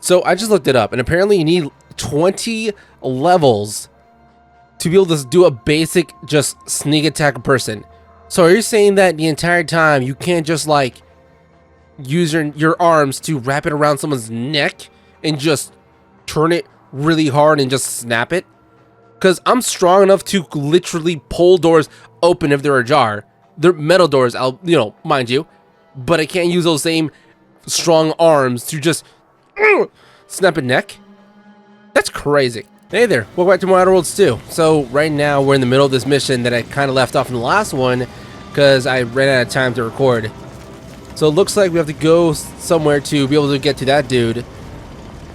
So I just looked it up, and apparently you need 20 levels to be able to do a basic just sneak attack a person. So are you saying that the entire time you can't just like use your arms to wrap it around someone's neck and just turn it really hard and just snap it? Because I'm strong enough to literally pull doors open if they're ajar. They're metal doors, mind you. But I can't use those same strong arms to just snap a neck. That's crazy. Hey there, welcome back to more Outer Worlds 2. So right now we're in the middle of this mission that I kind of left off in the last one because I ran out of time to record. So it looks like we have to go somewhere to be able to get to that dude.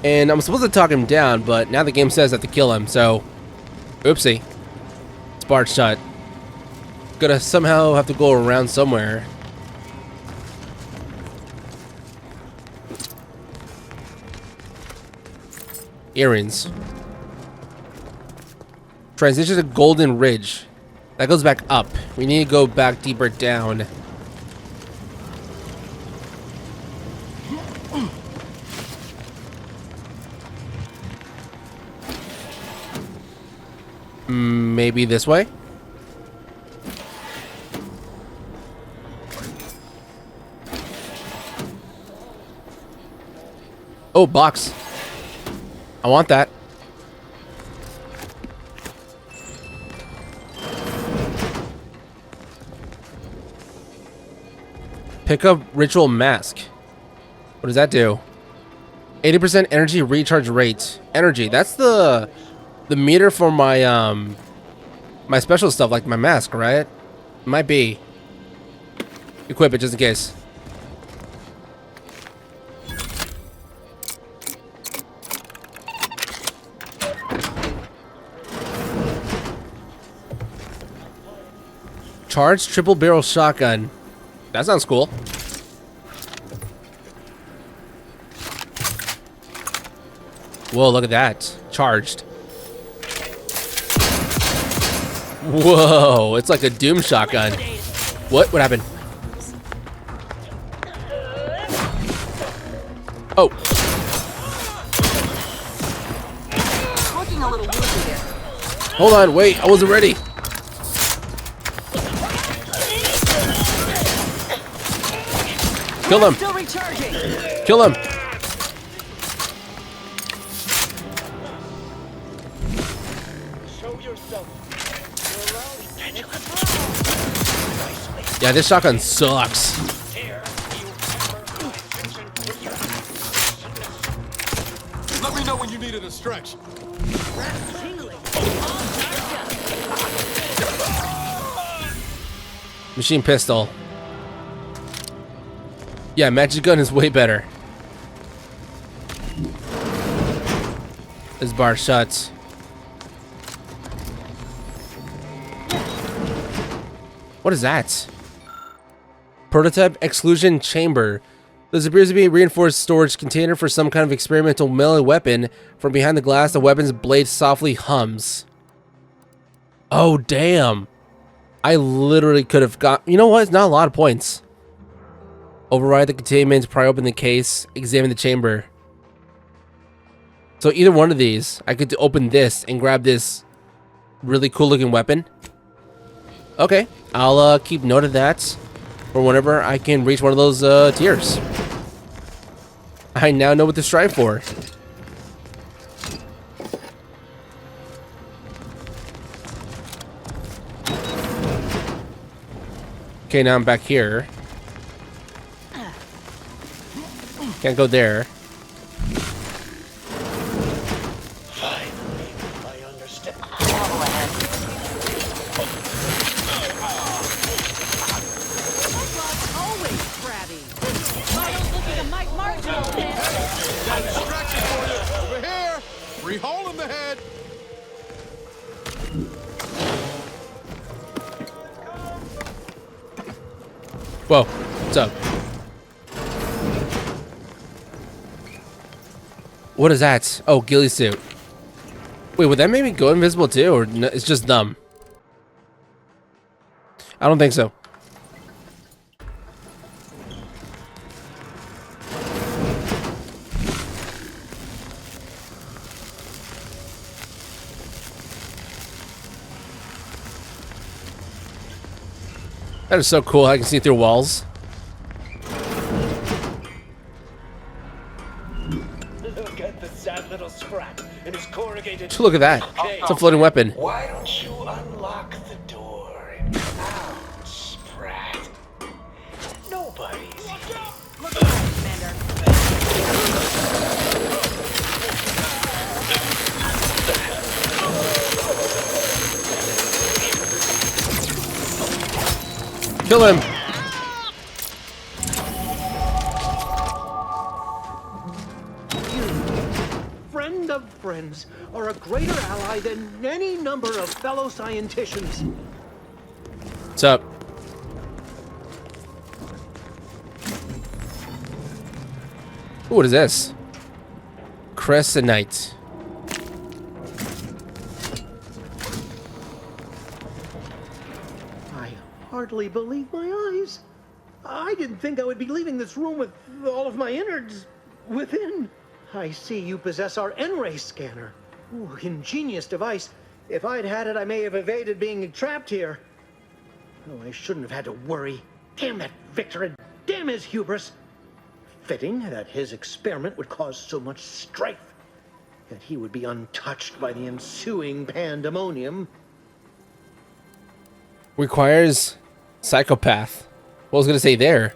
And I'm supposed to talk him down, but now the game says I have to kill him, so oopsie. It's barred shut. Gonna somehow have to go around somewhere. Earrings. Transition to Golden Ridge. That goes back up. We need to go back deeper down. Maybe this way? Oh, box. I want that. Pick up ritual mask. What does that do? 80% energy recharge rate. Energy. That's the meter for my my special stuff, like my mask, right? Might be. Equip it just in case. Charged triple barrel shotgun. That sounds cool. Whoa, look at that. Charged. Whoa, it's like a Doom shotgun. What? What happened? Oh. Hold on, wait, I wasn't ready. Kill him. Kill him. Yeah, this shotgun sucks. Let me know when you needed a stretch. Machine pistol. Yeah, magic gun is way better. This bar shuts. What is that? Prototype exclusion chamber. This appears to be a reinforced storage container for some kind of experimental melee weapon. From behind the glass, the weapon's blade softly hums. Oh, damn. I literally could have got... You know what? It's not a lot of points. Override the containment, pry open the case, examine the chamber. So either one of these, I could open this and grab this really cool looking weapon. Okay, I'll keep note of that for whenever I can reach one of those tiers. I now know what to strive for. Okay, now I'm back here. Can't go there. Finally, I understand. Always crabby. I don't look at a Mike Marshall. Got a distraction for you. Over here. Free hole in the head. Whoa, what's up? What is that? Oh, ghillie suit. Wait, would that make me go invisible too, or no, it's just dumb? I don't think so. That is so cool. I can see through walls. Look at the sad little scrap in his corrugated. Look at that. It's a floating weapon. Why don't you unlock the door and come out, Sprat? Nobody's here. Commander. Kill him. Friend of friends are a greater ally than any number of fellow scienticians. What's up? Ooh, what is this? Crescenite. I hardly believe my eyes. I didn't think I would be leaving this room with all of my innards within. I see you possess our N-ray scanner. Ooh, ingenious device. If I'd had it, I may have evaded being trapped here. Oh, I shouldn't have had to worry. Damn that Victor and damn his hubris. Fitting that his experiment would cause so much strife, that he would be untouched by the ensuing pandemonium. Requires psychopath. What was I gonna say there?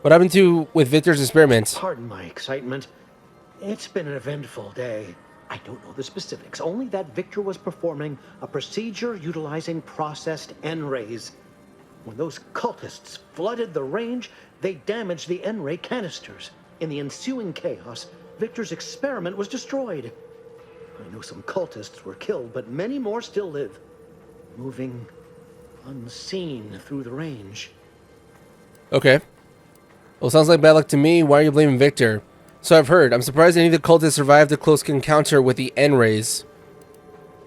What happened to with Victor's experiment? Pardon my excitement. It's been an eventful day. I don't know the specifics, only that Victor was performing a procedure utilizing processed N-rays. When those cultists flooded the range, they damaged the N-ray canisters. In the ensuing chaos, Victor's experiment was destroyed. I know some cultists were killed, but many more still live, moving unseen through the range. Okay. Well, sounds like bad luck to me. Why are you blaming Victor? So I've heard. I'm surprised any of the cultists survived the close encounter with the N-rays.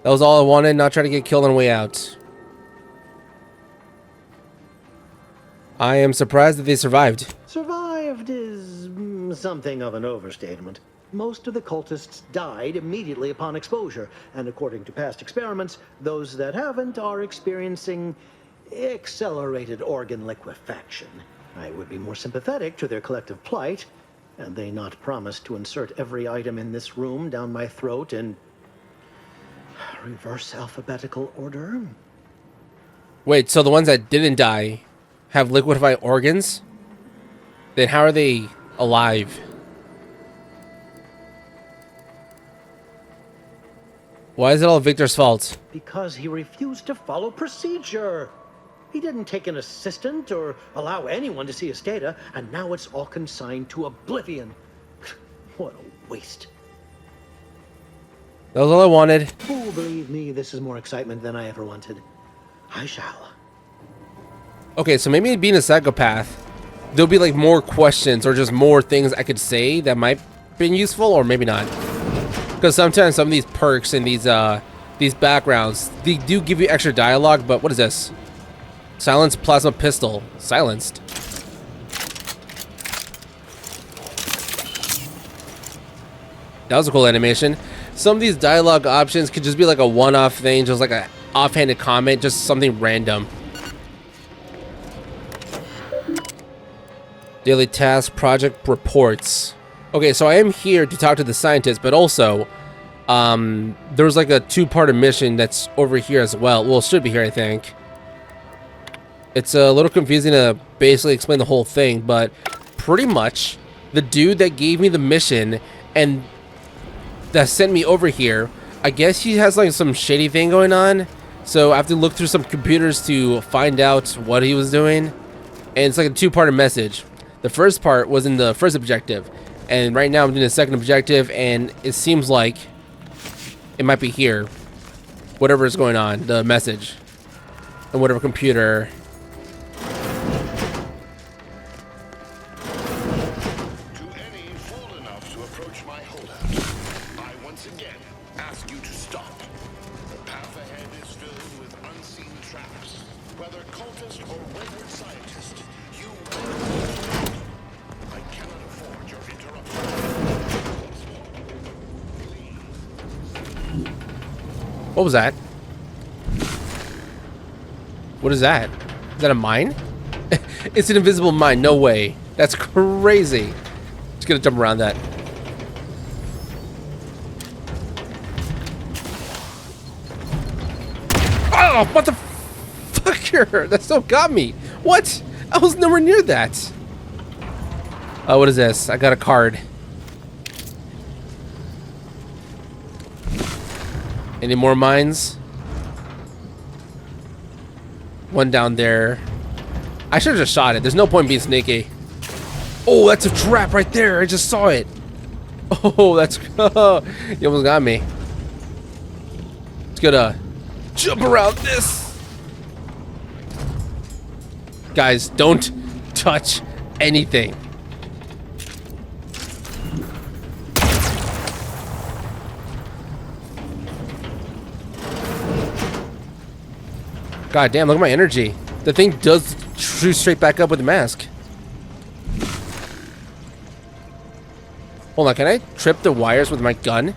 That was all I wanted, not try to get killed on the way out. I am surprised that they survived. Survived is something of an overstatement. Most of the cultists died immediately upon exposure, and according to past experiments, those that haven't are experiencing accelerated organ liquefaction. I would be more sympathetic to their collective plight, and they not promise to insert every item in this room down my throat in reverse alphabetical order. Wait, so the ones that didn't die have liquefied organs? Then how are they alive? Why is it all Victor's fault? Because he refused to follow procedure. He didn't take an assistant or allow anyone to see his data, and now it's all consigned to oblivion. What a waste. That was all I wanted. Oh, believe me, this is more excitement than I ever wanted. I shall. Okay, so maybe being a psychopath, there'll be like more questions or just more things I could say that might be useful, or maybe not. Because sometimes some of these perks and these backgrounds, they do give you extra dialogue, but what is this? Silenced plasma pistol. Silenced. That was a cool animation. Some of these dialogue options could just be like a one-off thing, just like a offhanded comment, just something random. Daily task, project reports. Okay, so I am here to talk to the scientist, but also, there was like a two-part mission that's over here as well. Well, it should be here, I think. It's a little confusing to basically explain the whole thing, but pretty much the dude that gave me the mission and that sent me over here, I guess he has like some shady thing going on. So I have to look through some computers to find out what he was doing. And it's like a two-part message. The first part was in the first objective, and right now I'm doing the second objective, and it seems like it might be here. Whatever is going on, the message. And whatever computer. To any fool enough to approach my holdout, I once again ask you to stop. The path ahead is filled with unseen traps. Whether cultist or wayward scientist, you will. I cannot afford your interruption. What was that? What is that? Is that a mine? It's an invisible mine. No way. That's crazy. Just gonna jump around that. Oh, what the fucker? That still got me. What? I was nowhere near that. Oh, what is this? I got a card. Any more mines? One down there. I should have just shot it. There's no point being sneaky. Oh, that's a trap right there. I just saw it. Oh, that's... you almost got me. It's gonna jump around this. Guys, don't touch anything. God damn, look at my energy. The thing does shoot straight back up with the mask. Hold on, can I trip the wires with my gun?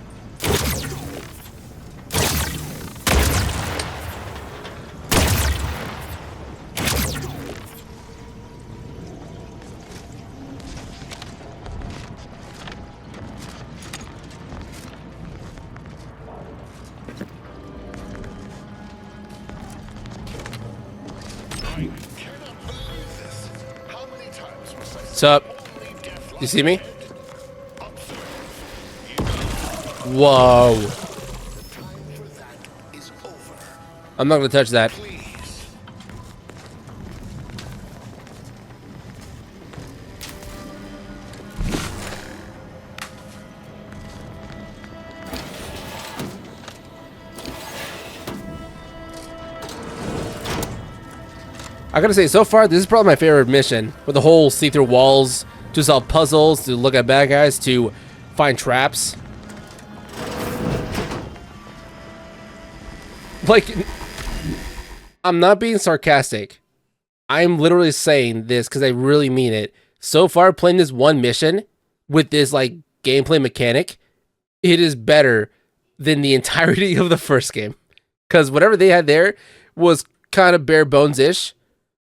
What's up? You see me? Whoa. I'm not gonna touch that. I gotta say, so far, this is probably my favorite mission. With the whole see-through walls, to solve puzzles, to look at bad guys, to find traps. Like, I'm not being sarcastic. I'm literally saying this because I really mean it. So far, playing this one mission with this, like, gameplay mechanic, it is better than the entirety of the first game. Because whatever they had there was kind of bare bones-ish.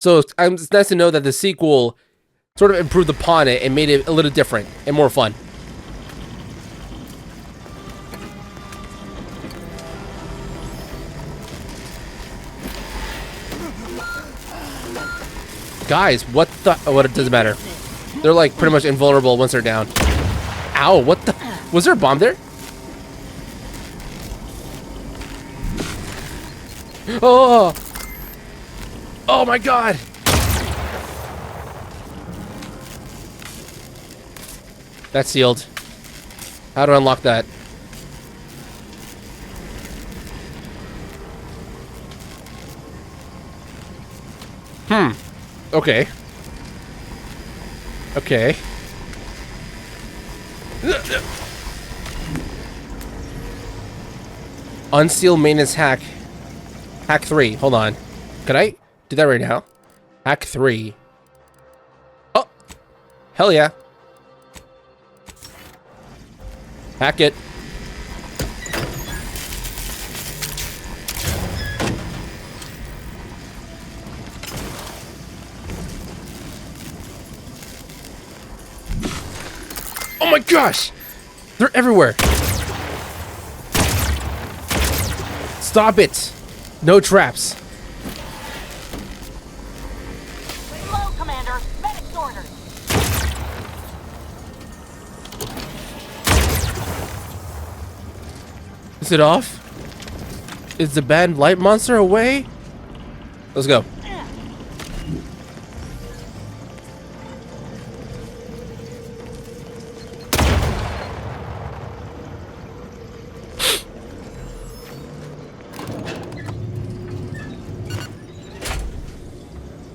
So it's nice to know that the sequel sort of improved upon it and made it a little different and more fun. Guys, what the... Oh, what? It doesn't matter. They're like pretty much invulnerable once they're down. Ow, what the... Was there a bomb there? Oh! Oh my god! That's sealed. How do I unlock that? Okay. Okay. Unseal maintenance hack. Hack 3. Hold on. Could I do that right now? Hack 3. Oh! Hell yeah. Hack it. Oh my gosh! They're everywhere. Stop it. No traps. Lay low, Commander. Medic's ordered. Is it off? Is the bad light monster away? Let's go.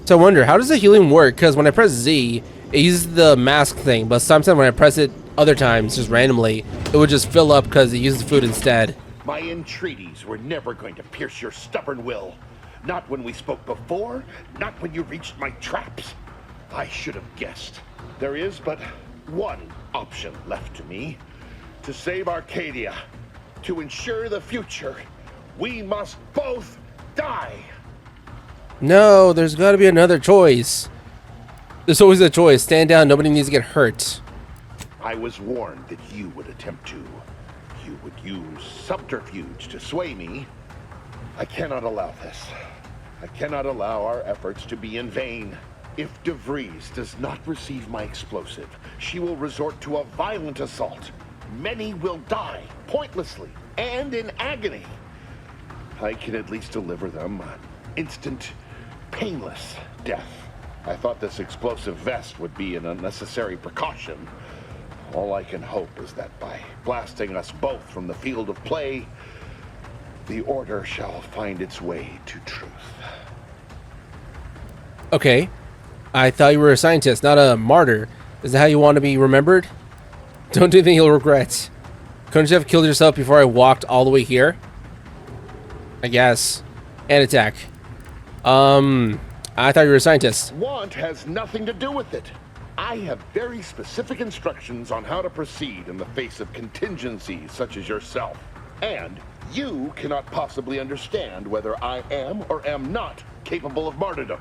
So I wonder, how does the healing work? Because when I press Z, it uses the mask thing, but sometimes when I press it other times, just randomly, it would just fill up because it uses food instead. My entreaties were never going to pierce your stubborn will. Not when we spoke before, not when you reached my traps. I should have guessed. There is but one option left to me. To save Arcadia, to ensure the future, we must both die. No, there's got to be another choice. There's always a choice. Stand down. Nobody needs to get hurt. I was warned that you would attempt to. You would use subterfuge to sway me. I cannot allow this. I cannot allow our efforts to be in vain. If DeVries does not receive my explosive, she will resort to a violent assault. Many will die, pointlessly, and in agony. I can at least deliver them an instant, painless death. I thought this explosive vest would be an unnecessary precaution. All I can hope is that by blasting us both from the field of play, the order shall find its way to truth. Okay. I thought you were a scientist, not a martyr. Is that how you want to be remembered? Don't do anything you'll regret. Couldn't you have killed yourself before I walked all the way here? I guess. And attack. I thought you were a scientist. Want has nothing to do with it. I have very specific instructions on how to proceed in the face of contingencies such as yourself. And you cannot possibly understand whether I am or am not capable of martyrdom.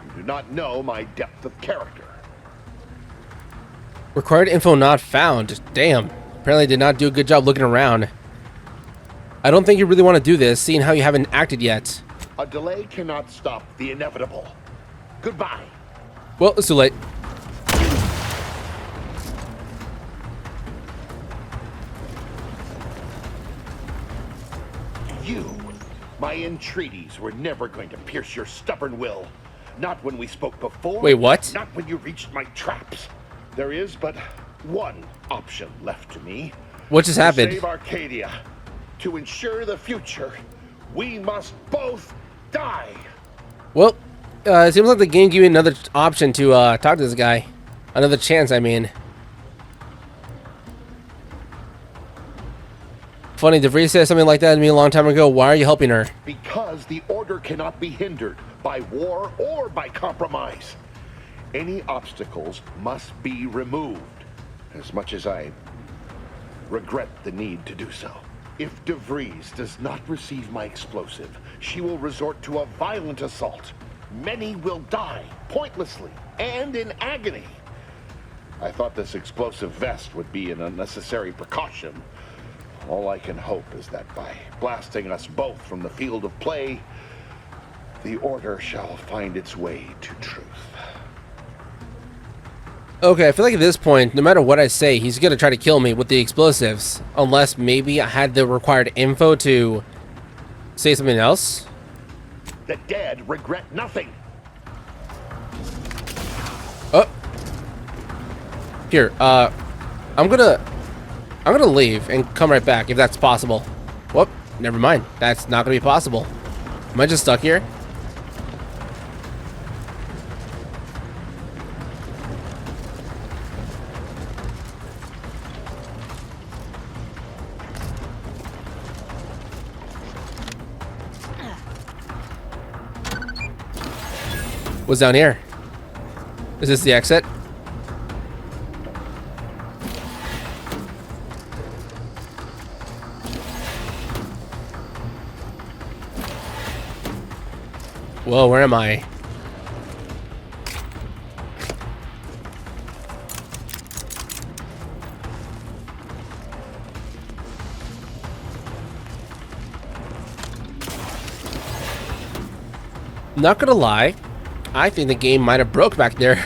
You do not know my depth of character. Required info not found. Damn. Apparently I did not do a good job looking around. I don't think you really want to do this, seeing how you haven't acted yet. A delay cannot stop the inevitable. Goodbye. Well, it's too late. You, my entreaties were never going to pierce your stubborn will. Not when we spoke before. Wait, what? Not when you reached my traps. There is but one option left to me. What just happened? To save Arcadia. To ensure the future, we must both die. Well, it seems like the game gave me another option to talk to this guy. Another chance, I mean. Funny, DeVries said something like that to me a long time ago. Why are you helping her? Because the order cannot be hindered by war or by compromise. Any obstacles must be removed, as much as I regret the need to do so. If DeVries does not receive my explosive, she will resort to a violent assault. Many will die, pointlessly, and in agony. I thought this explosive vest would be an unnecessary precaution. All I can hope is that by blasting us both from the field of play, the order shall find its way to truth. Okay, I feel like at this point, no matter what I say, he's gonna try to kill me with the explosives. Unless maybe I had the required info to say something else. The dead regret nothing. Oh. Here, I'm gonna leave and come right back if that's possible. Whoop, never mind. That's not gonna be possible. Am I just stuck here? What's down here? Is this the exit? Whoa, where am I? Not gonna lie, I think the game might have broke back there.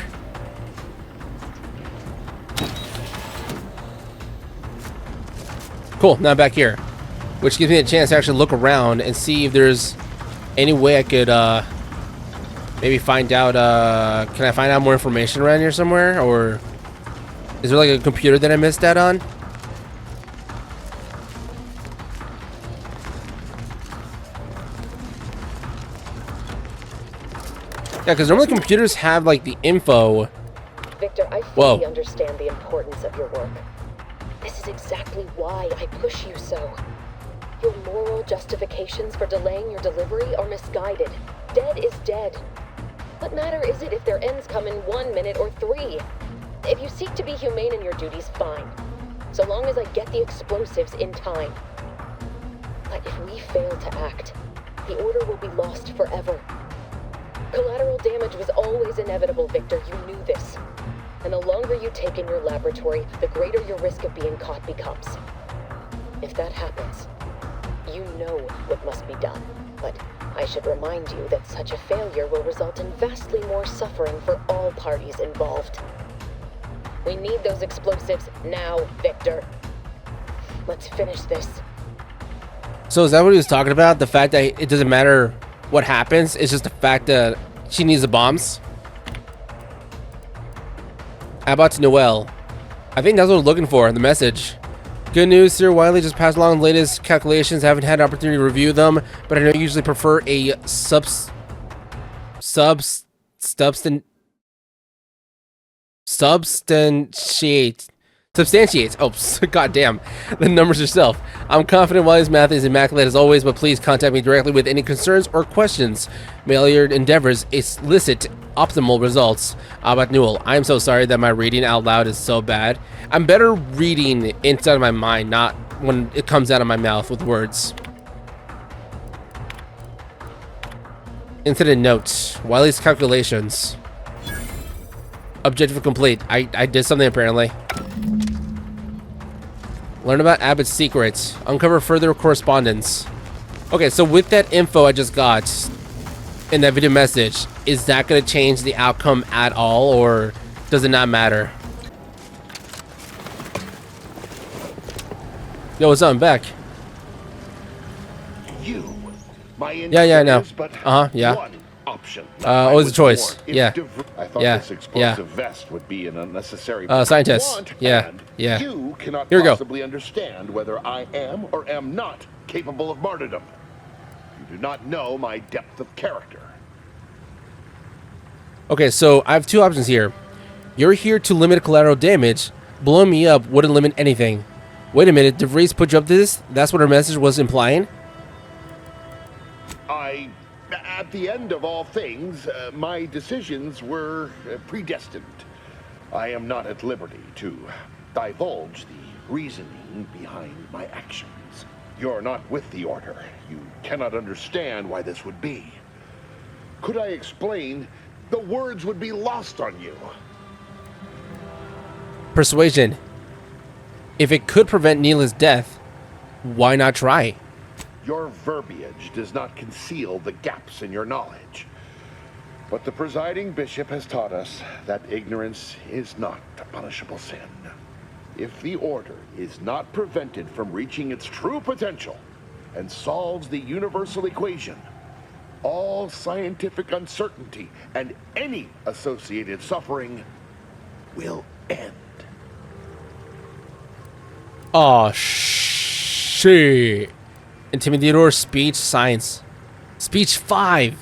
Cool, now I'm back here, which gives me a chance to actually look around and see if there's any way I could maybe find out, can I find out more information around here somewhere? Or is there like a computer that I missed that on? Yeah, because normally computers have like the info. Victor, I fully understand the importance of your work. This is exactly why I push you so. Your moral justifications for delaying your delivery are misguided. Dead is dead. What matter is it if their ends come in 1 minute or 3? If you seek to be humane in your duties, fine. So long as I get the explosives in time. But if we fail to act, the order will be lost forever. Collateral damage was always inevitable, Victor. You knew this. And the longer you take in your laboratory, the greater your risk of being caught becomes. If that happens, you know what must be done. But I should remind you that such a failure will result in vastly more suffering for all parties involved. We need those explosives now, Victor. Let's finish this. So is that what he was talking about? The fact that it doesn't matter what happens, it's just the fact that she needs the bombs? How about Noel? I think that's what we're looking for, the message. Good news, Sir Wiley just passed along the latest calculations. I haven't had an opportunity to review them, but I know you usually prefer a substantiate. Oh, goddamn. The numbers yourself. I'm confident Wiley's math is immaculate as always, but please contact me directly with any concerns or questions. May all your endeavors elicit optimal results. About Newell, I'm so sorry that my reading out loud is so bad. I'm better reading inside of my mind, not when it comes out of my mouth with words. Incident note. Wiley's calculations. Objective complete. I did something apparently. Learn about Abbott's secrets. Uncover further correspondence. Okay, so with that info I just got in that video message, is that going to change the outcome at all, or does it not matter? Yo, what's up? I'm back. You, my Yeah, I know. Yeah. One option. What was the choice? Yeah. I thought Yeah. this explosive vest would be an unnecessary scientist. want, Yeah. and Yeah. You cannot Here we go. possibly understand whether I am or am not capable of martyrdom. You do not know my depth of character. Okay, so I have two options here. You're here to limit collateral damage. Blowing me up wouldn't limit anything. Wait a minute, DeVries put you up to this? That's what her message was implying? At the end of all things, my decisions were predestined. I am not at liberty to divulge the reasoning behind my actions. You're not with the Order. You cannot understand why this would be. Could I explain, the words would be lost on you. Persuasion. If it could prevent Neela's death, why not try? Your verbiage does not conceal the gaps in your knowledge. But the presiding bishop has taught us that ignorance is not a punishable sin. If the Order is not prevented from reaching its true potential and solves the universal equation, all scientific uncertainty and any associated suffering will end. Oh, shit. Intimidator, speech, science. Speech 5.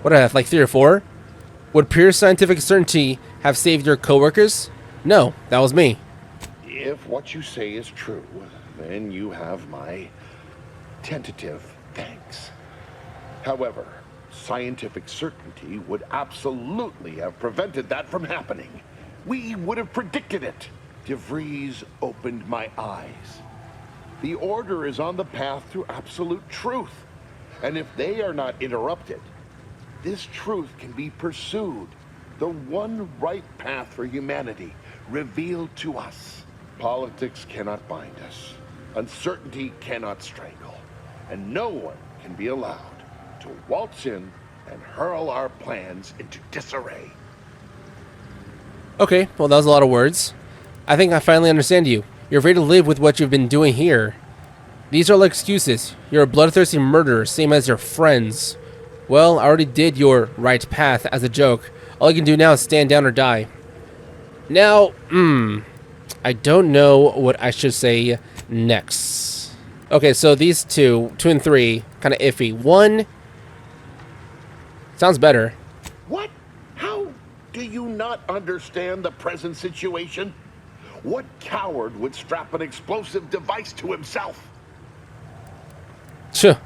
What do I have, like 3 or 4? Would pure scientific certainty have saved your coworkers? No, that was me. If what you say is true, then you have my tentative thanks. However, scientific certainty would absolutely have prevented that from happening. We would have predicted it. DeVries opened my eyes. The Order is on the path to absolute truth. And if they are not interrupted, this truth can be pursued. The one right path for humanity revealed to us. Politics cannot bind us. Uncertainty cannot strangle. And no one can be allowed to waltz in and hurl our plans into disarray. Okay, well that was a lot of words. I think I finally understand you. You're afraid to live with what you've been doing here. These are all excuses. You're a bloodthirsty murderer, same as your friends. Well, I already did your right path as a joke. All you can do now is stand down or die. Now, I don't know what I should say next. Okay, so these 2 and 3, kind of iffy. 1 sounds better. What? How do you not understand the present situation? What coward would strap an explosive device to himself? Sure.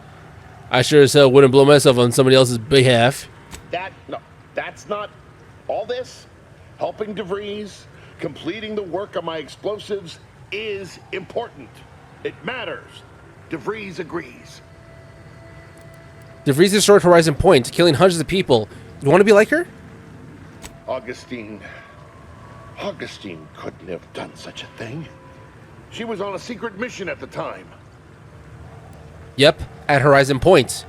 I sure as hell wouldn't blow myself on somebody else's behalf. That's not all this. Helping DeVries, completing the work on my explosives is important. It matters. DeVries agrees. DeVries destroyed Horizon Point, killing hundreds of people. You want to be like her? Augustine couldn't have done such a thing. She was on a secret mission at the time. Yep, at Horizon Point.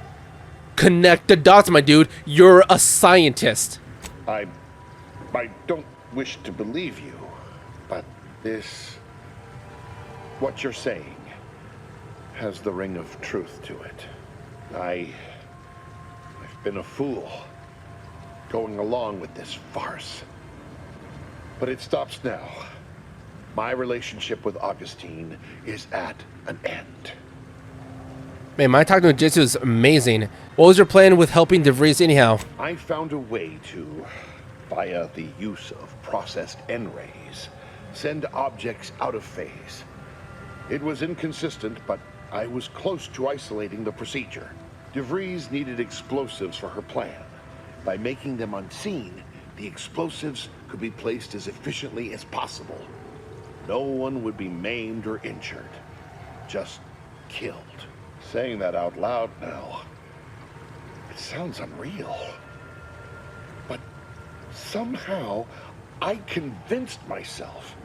Connect the dots, my dude. You're a scientist. I don't wish to believe you, but what you're saying has the ring of truth to it. I've been a fool going along with this farce. But it stops now. My relationship with Augustine is at an end. Man, my talk no jutsu is amazing. What was your plan with helping DeVries anyhow? I found a way to, via the use of processed N-rays, send objects out of phase. It was inconsistent, but I was close to isolating the procedure. DeVries needed explosives for her plan. By making them unseen, the explosives could be placed as efficiently as possible. No one would be maimed or injured, just killed. Saying that out loud now, it sounds unreal. But somehow, I convinced myself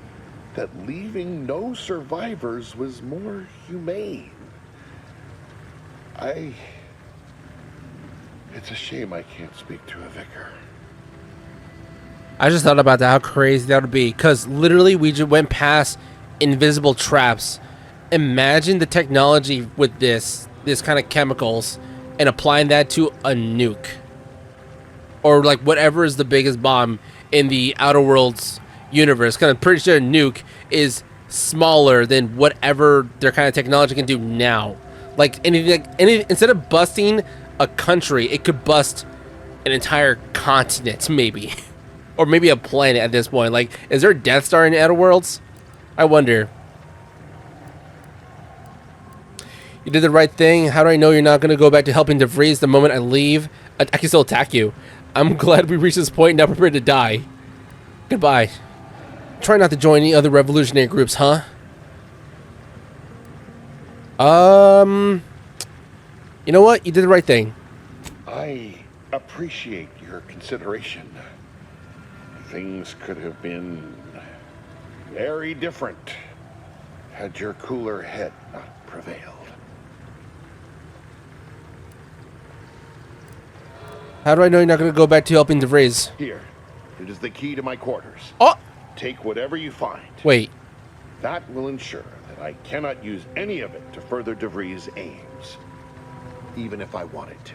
that leaving no survivors was more humane. It's a shame I can't speak to a vicar. I just thought about that, how crazy that would be. Because literally, we just went past invisible traps. Imagine the technology with this kind of chemicals and applying that to a nuke. Or like whatever is the biggest bomb in the Outer Worlds universe. Because I'm pretty sure a nuke is smaller than whatever their kind of technology can do now. Like anything, instead of busting a country, it could bust an entire continent, maybe. Or maybe a planet at this point. Like, is there a Death Star in Outer Worlds? I wonder. You did the right thing. How do I know you're not going to go back to helping DeVries the moment I leave? I can still attack you. I'm glad we reached this point, now prepared to die. Goodbye. Try not to join any other revolutionary groups, huh? You know what? You did the right thing. I appreciate your consideration. Things could have been very different had your cooler head not prevailed. How do I know you're not going to go back to helping DeVries? Here, it is the key to my quarters. Oh! Take whatever you find. Wait. That will ensure that I cannot use any of it to further DeVries' aims, even if I wanted to.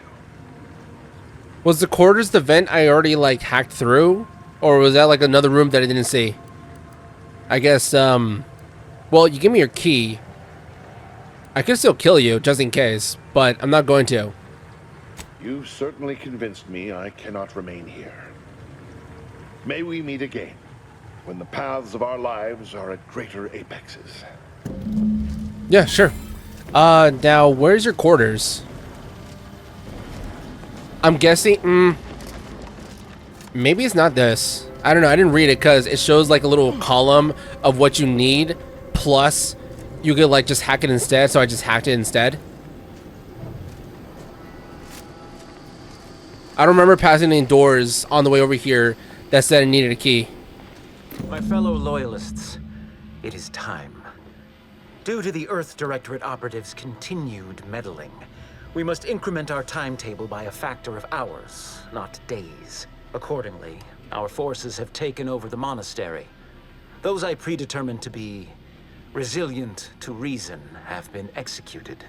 Was the quarters the vent I already, like, hacked through? Or was that, like, another room that I didn't see? I guess, well, you give me your key. I could still kill you, just in case, but I'm not going to. You've certainly convinced me I cannot remain here. May we meet again, when the paths of our lives are at greater apexes. Yeah, sure. Now, where's your quarters? I'm guessing, maybe it's not this. I don't know, I didn't read it because it shows like a little column of what you need, plus you could like just hack it instead, so I just hacked it instead. I don't remember passing any doors on the way over here that said I needed a key. My fellow loyalists, it is time. Due to the Earth Directorate operatives' continued meddling, we must increment our timetable by a factor of hours, not days. Accordingly, our forces have taken over the monastery. Those I predetermined to be resilient to reason have been executed.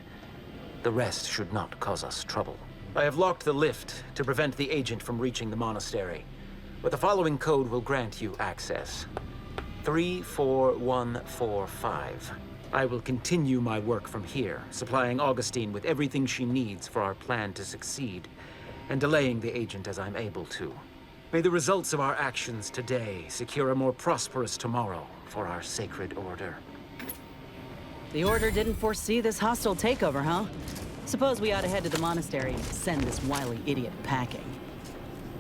The rest should not cause us trouble. I have locked the lift to prevent the agent from reaching the monastery, but the following code will grant you access. 34145. I will continue my work from here, supplying Augustine with everything she needs for our plan to succeed, and delaying the agent as I'm able to. May the results of our actions today secure a more prosperous tomorrow for our sacred order. The Order didn't foresee this hostile takeover, huh? Suppose we ought to head to the monastery and send this wily idiot packing.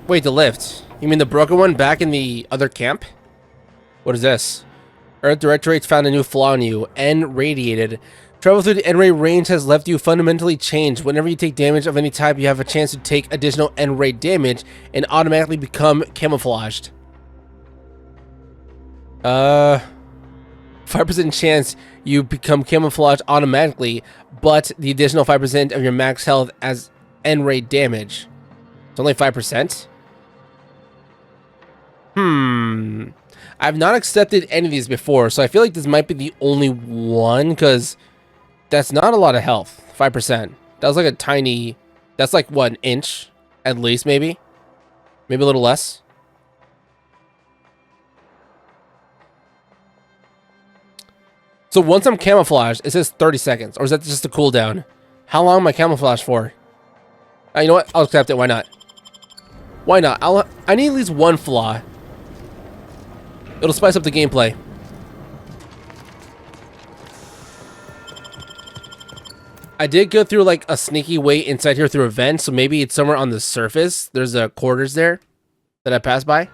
Wait, the lift. You mean the broken one back in the other camp? What is this? Earth Directorate found a new flaw in you. N-radiated Travel through the N-ray range has left you fundamentally changed. Whenever you take damage of any type, you have a chance to take additional N-ray damage and automatically become camouflaged. 5% chance you become camouflaged automatically, but the additional 5% of your max health as N-ray damage. It's only 5%? I've not accepted any of these before, so I feel like this might be the only one, because that's not a lot of health. 5%. That was like a tiny... That's like, what, an inch? At least, maybe? Maybe a little less? So once I'm camouflaged, it says 30 seconds. Or is that just a cooldown? How long am I camouflaged for? You know what? I'll accept it. Why not? Why not? I need at least one flaw. It'll spice up the gameplay. I did go through like a sneaky way inside here through a vent, so maybe it's somewhere on the surface. There's a quarters there that I passed by.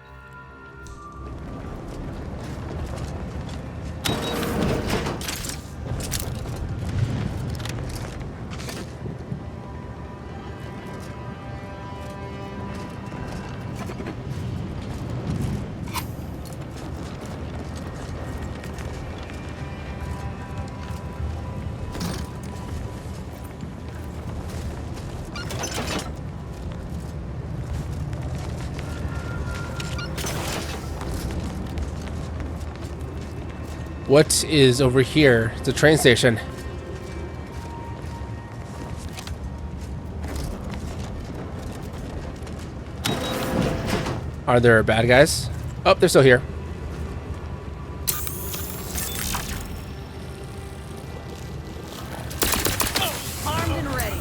What is over here? It's a train station. Are there bad guys? Oh, they're still here. Armed and ready.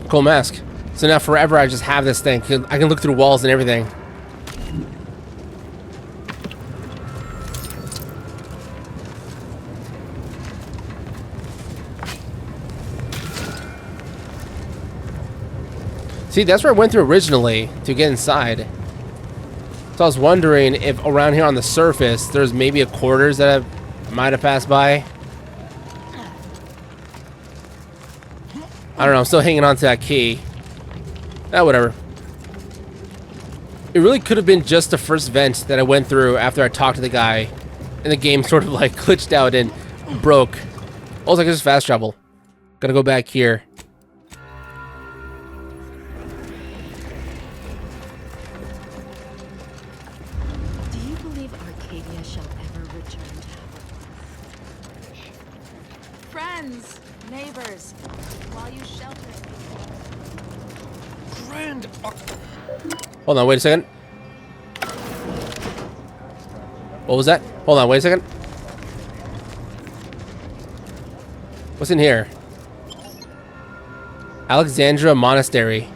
Cool mask. So now forever I just have this thing. I can look through walls and everything. See, that's where I went through originally to get inside. So I was wondering if around here on the surface there's maybe a quarters that I might have passed by. I don't know, I'm still hanging on to that key. Whatever. It really could have been just the first vent that I went through after I talked to the guy. And the game sort of like glitched out and broke. Also, I can just fast travel. Gotta go back here. Do you believe Arcadia shall ever return to Earth? Friends, neighbors, while you shelter Grand. Hold on, wait a second. What was that? Hold on, wait a second. What's in here? Alexandria Monastery.